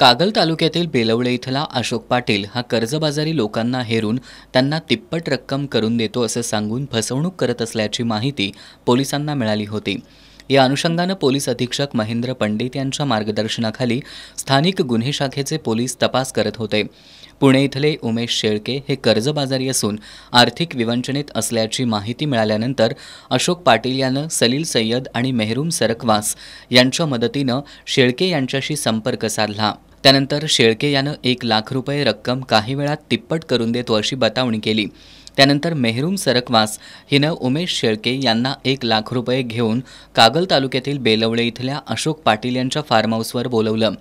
कागल तालुक्यातील बेलवळे इथला अशोक पाटील हा कर्जबाजारी लोकांना हेरून त्यांना तिप्पट रक्कम करून देतो असं सांगून फसवणूक करत असल्याची माहिती पोलिसांना मिळाली होती। या अनुषंगानं पोलीस अधीक्षक महेंद्र पंडित यांच्या मार्गदर्शनाखाली स्थानिक गुन्हे शाखेचे पोलीस तपास करत होते। पुणे इथले उमेश शेळके हे कर्जबाजारी असून आर्थिक विवंचनेत असल्याची माहिती मिळाल्यानंतर अशोक पाटील यानं सलील सय्यद आणि मेहरूम सरकवास यांच्या मदतीनं शेळके यांच्याशी संपर्क साधला। त्यानंतर शेळके यानं 1 लाख रुपये रक्कम काही वेळात तिप्पट करून देतो अशी बतावणी केली। त्यानंतर मेहरूम सरकवास हिनं उमेश शेळके यांना 1 लाख रुपये घेऊन कागल तालुक्यातील बेलवळे इथल्या अशोक पाटील यांच्या फार्म हाऊसवर बोलवलं।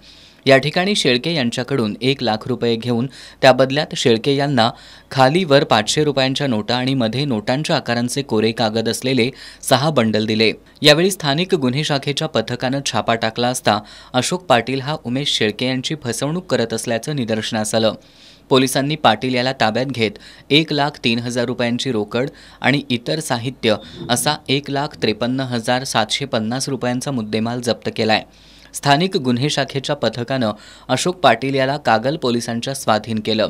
या ठिकाणी शेळके यांच्याकडून 1 लाख रुपये घेऊन त्या बदल्यात शेळके यांना खाली वर 500 रुपयांच्या नोटा आणि मध्ये नोटांच्या आकारांचे कोरे कागद असलेले 6 बंडल दिले। यावेळी स्थानिक गुन्हे शाखेच्या पथकानं छापा टाकला असता अशोक पाटील हा उमेश शेळके यांची फसवणूक करत असल्याचं निदर्शनास आलं। पोलिसांनी पाटील याला ताब्यात घेत 1,03,000 रुपयांची रोकड आणि इतर साहित्य असा 1,53,750 रुपयांचा मुद्देमाल जप्त केलाय। स्थानिक गुन्हे शाखेच्या पथकानं अशोक पाटील याला कागल पोलिसांच्या स्वाधीन केलं।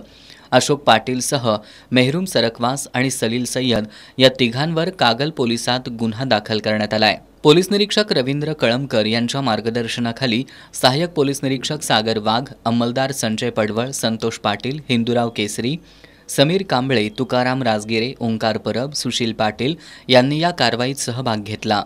अशोक पाटीलसह मेहरूम सरकवास आणि सलील सय्यद या तिघांवर कागल पोलिसात गुन्हा दाखल करण्यात आलाय। पोलीस निरीक्षक रवींद्र कळमकर यांच्या मार्गदर्शनाखाली सहाय्यक पोलीस निरीक्षक सागर वाघ, अंमलदार संजय पडवळ, संतोष पाटील, हिंदूराव केसरी, समीर कांबळे, तुकाराम राजगिरे, ओंकार परब, सुशील पाटील यांनी या कारवाईत सहभाग घेतला।